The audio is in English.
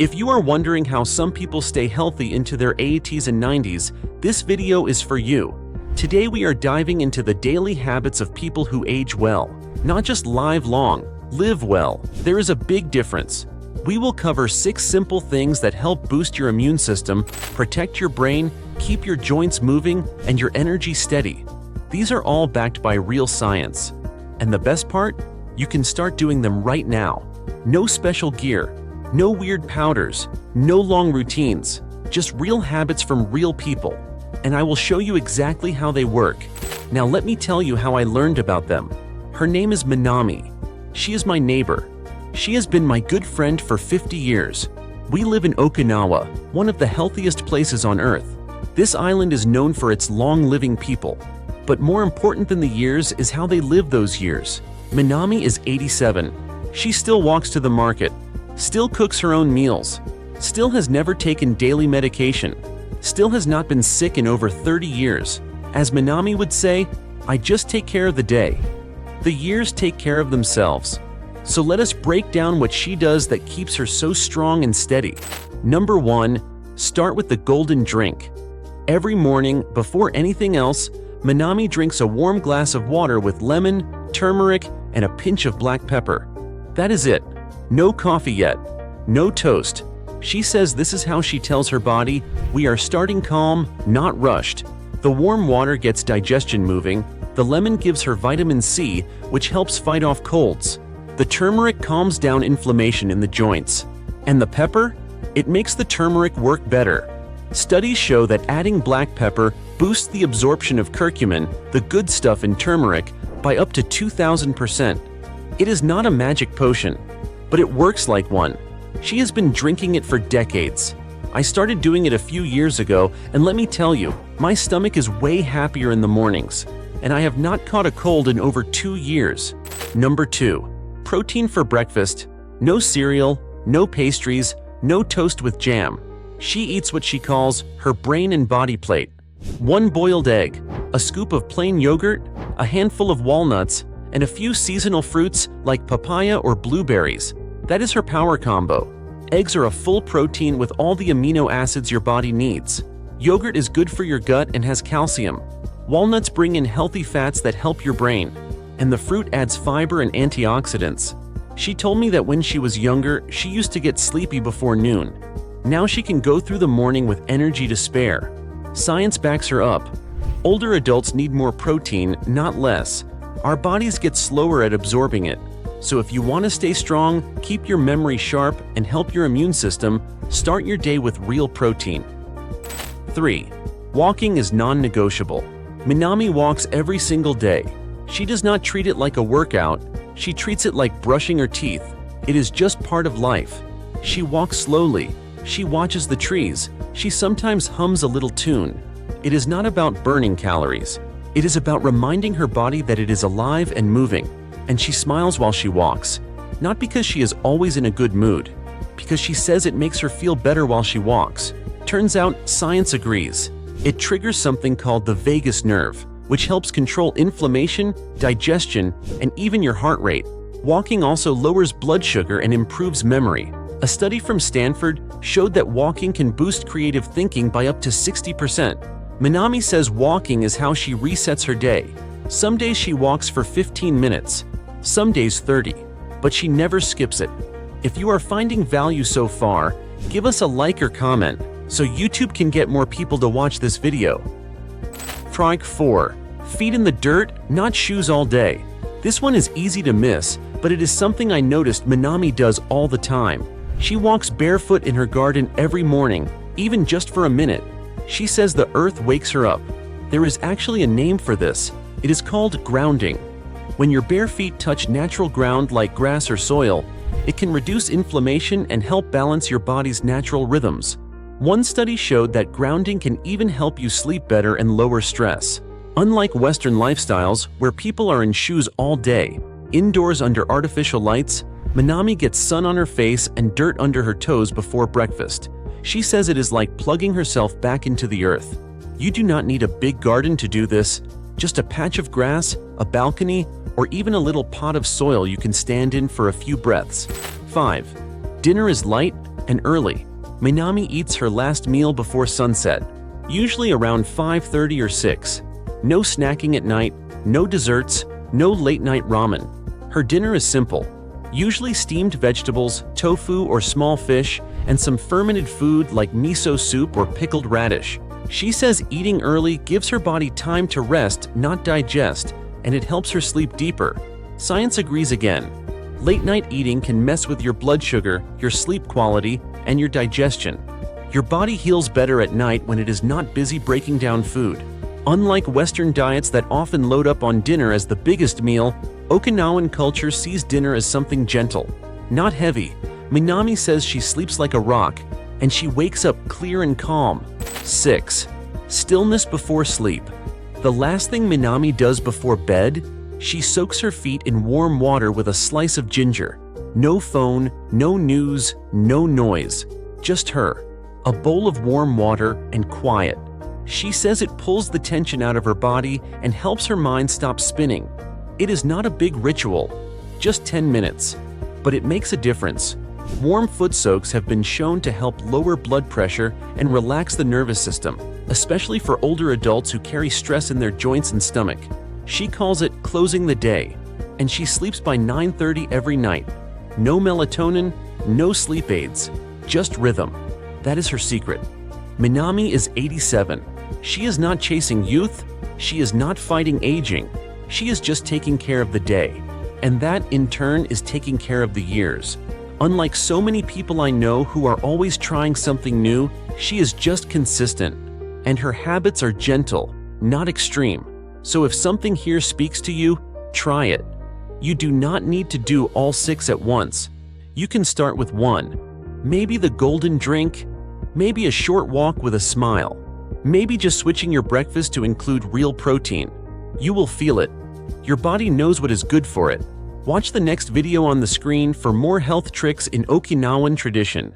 If you are wondering how some people stay healthy into their 80s and 90s, this video is for you. Today we are diving into the daily habits of people who age well. Not just live long, live well. There is a big difference. We will cover 6 simple things that help boost your immune system, protect your brain, keep your joints moving, and your energy steady. These are all backed by real science. And the best part? You can start doing them right now. No special gear, no weird powders, no long routines, just real habits from real people. And I will show you exactly how they work. Now let me tell you how I learned about them. Her name is Minami. She is my neighbor. She has been my good friend for 50 years. We live in Okinawa, one of the healthiest places on Earth. This island is known for its long-living people. But more important than the years is how they live those years. Minami is 87. She still walks to the market, still cooks her own meals, still has never taken daily medication, still has not been sick in over 30 years. As Minami would say, I just take care of the day. The years take care of themselves. So let us break down what she does that keeps her so strong and steady. Number 1, start with the golden drink. Every morning, before anything else, Minami drinks a warm glass of water with lemon, turmeric, and a pinch of black pepper. That is it. No coffee yet. No toast. She says this is how she tells her body, we are starting calm, not rushed. The warm water gets digestion moving. The lemon gives her vitamin C, which helps fight off colds. The turmeric calms down inflammation in the joints. And the pepper? It makes the turmeric work better. Studies show that adding black pepper boosts the absorption of curcumin, the good stuff in turmeric, by up to 2,000%. It is not a magic potion, but it works like one. She has been drinking it for decades. I started doing it a few years ago, and let me tell you, my stomach is way happier in the mornings, and I have not caught a cold in over 2 years. Number 2, protein for breakfast. No cereal, no pastries, no toast with jam. She eats what she calls her brain and body plate. 1 boiled egg, a scoop of plain yogurt, a handful of walnuts, and a few seasonal fruits like papaya or blueberries. That is her power combo. Eggs are a full protein with all the amino acids your body needs. Yogurt is good for your gut and has calcium. Walnuts bring in healthy fats that help your brain. And the fruit adds fiber and antioxidants. She told me that when she was younger, she used to get sleepy before noon. Now she can go through the morning with energy to spare. Science backs her up. Older adults need more protein, not less. Our bodies get slower at absorbing it. So if you want to stay strong, keep your memory sharp, and help your immune system, start your day with real protein. 3. Walking is non-negotiable. Minami walks every single day. She does not treat it like a workout. She treats it like brushing her teeth. It is just part of life. She walks slowly. She watches the trees. She sometimes hums a little tune. It is not about burning calories. It is about reminding her body that it is alive and moving. And she smiles while she walks. Not because she is always in a good mood, because she says it makes her feel better while she walks. Turns out, science agrees. It triggers something called the vagus nerve, which helps control inflammation, digestion, and even your heart rate. Walking also lowers blood sugar and improves memory. A study from Stanford showed that walking can boost creative thinking by up to 60%. Minami says walking is how she resets her day. Some days she walks for 15 minutes, some days 30, but she never skips it. If you are finding value so far, give us a like or comment so YouTube can get more people to watch this video. Try 4. Feet in the dirt, not shoes all day. This one is easy to miss, but it is something I noticed Minami does all the time. She walks barefoot in her garden every morning, even just for a minute. She says the earth wakes her up. There is actually a name for this. It is called grounding. When your bare feet touch natural ground like grass or soil, it can reduce inflammation and help balance your body's natural rhythms. One study showed that grounding can even help you sleep better and lower stress. Unlike Western lifestyles where people are in shoes all day, indoors under artificial lights, Minami gets sun on her face and dirt under her toes before breakfast. She says it is like plugging herself back into the earth. You do not need a big garden to do this. Just a patch of grass, a balcony, or even a little pot of soil you can stand in for a few breaths. 5. Dinner is light and early. Minami eats her last meal before sunset, usually around 5:30 or 6. No snacking at night, no desserts, no late-night ramen. Her dinner is simple, usually steamed vegetables, tofu or small fish, and some fermented food like miso soup or pickled radish. She says eating early gives her body time to rest, not digest, and it helps her sleep deeper. Science agrees again. Late-night eating can mess with your blood sugar, your sleep quality, and your digestion. Your body heals better at night when it is not busy breaking down food. Unlike Western diets that often load up on dinner as the biggest meal, Okinawan culture sees dinner as something gentle, not heavy. Minami says she sleeps like a rock, and she wakes up clear and calm. 6. Stillness before sleep. The last thing Minami does before bed, she soaks her feet in warm water with a slice of ginger. No phone, no news, no noise. Just her. A bowl of warm water and quiet. She says it pulls the tension out of her body and helps her mind stop spinning. It is not a big ritual, just 10 minutes, but it makes a difference. Warm foot soaks have been shown to help lower blood pressure and relax the nervous system, especially for older adults who carry stress in their joints and stomach. She calls it closing the day, and she sleeps by 9:30 every night. No melatonin, no sleep aids, just rhythm. That is her secret. Minami is 87. She is not chasing youth, she is not fighting aging. She is just taking care of the day, and that in turn is taking care of the years. Unlike so many people I know who are always trying something new, she is just consistent, and her habits are gentle, not extreme. So if something here speaks to you, try it. You do not need to do all 6 at once. You can start with 1. Maybe the golden drink, maybe a short walk with a smile, maybe just switching your breakfast to include real protein. You will feel it. Your body knows what is good for it. Watch the next video on the screen for more health tricks in Okinawan tradition.